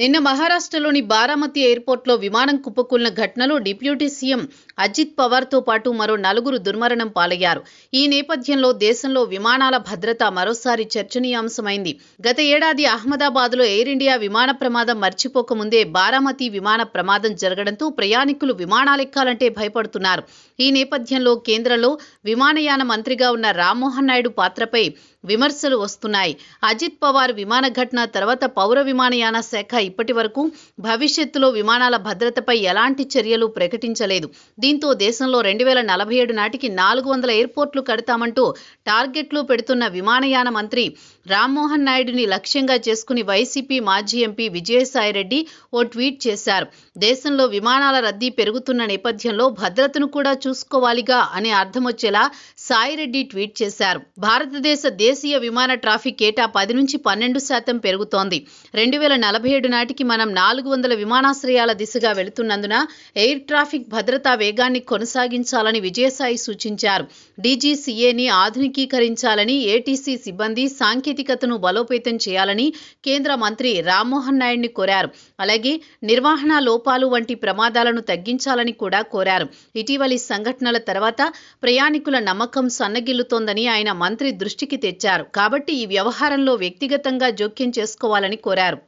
నిన్న మహారాష్ట్రలోని బారామతి ఎయిర్పోర్ట్లో విమానం కుప్పకూలిన ఘటనలో డిప్యూటీ సీఎం అజిత్ పవార్తో పాటు మరో 4 దుర్మరణం పాలయ్యారు. ఈ నేపథ్యంలో దేశంలో విమానాల భద్రత మరోసారి చర్చనీయాంశమైంది. గత ఏడాది అహ్మదాబాద్లో ఎయిర్ ఇండియా విమాన ప్రమాదం మర్చిపోకముందే బారామతి విమాన ప్రమాదం జరగడంతో ప్రయాణికులు విమానాలెక్కాలంటే భయపడుతున్నారు. ఈ నేపథ్యంలో కేంద్రంలో విమానయాన మంత్రిగా ఉన్న రామ్మోహన్ నాయుడు పాత్రపై విమర్శలు వస్తున్నాయి. అజిత్ పవార్ విమాన ఘటన తర్వాత పౌర విమానయాన శాఖ ఇప్పటి వరకు భవిష్యత్తులో విమానాల భద్రతపై ఎలాంటి చర్యలు ప్రకటించలేదు. దీంతో దేశంలో 2047 నాటికి 400 ఎయిర్పోర్ట్లు కడతామంటూ టార్గెట్లు పెడుతున్న విమానయాన మంత్రి రామ్మోహన్ నాయుడిని లక్ష్యంగా చేసుకుని వైసీపీ మాజీ ఎంపీ విజయసాయిరెడ్డి ఓ ట్వీట్ చేశారు. దేశంలో విమానాల రద్దీ పెరుగుతున్న నేపథ్యంలో భద్రతను కూడా చూసుకోవాలిగా అనే అర్థమొచ్చేలా సాయిరెడ్డి ట్వీట్ చేశారు. భారతదేశ దేశీయ విమాన ట్రాఫిక్ ఏటా 10 నుంచి 12% పెరుగుతోంది. 2047 నాటికి మనం 400 విమానాశ్రయాల దిశగా వెళుతున్నందున ఎయిర్ ట్రాఫిక్ భద్రతా వేగాన్ని కొనసాగించాలని విజయసాయి సూచించారు. డీజీసీఏని ఆధునికీకరించాలని, ఏటీసీ సిబ్బంది సాంకేతికతను బలోపేతం చేయాలని కేంద్ర మంత్రి రామ్మోహన్ నాయుడిని కోరారు. అలాగే నిర్వహణ లోపాలు వంటి ప్రమాదాలను తగ్గించాలని కూడా కోరారు. ఇటీవలి సంఘటనల తర్వాత ప్రయాణికుల నమ్మకం సన్నగిల్లుతోందని ఆయన మంత్రి దృష్టికి తెచ్చారు. కాబట్టి ఈ వ్యవహారంలో వ్యక్తిగతంగా జోక్యం చేసుకోవాలని కోరారు.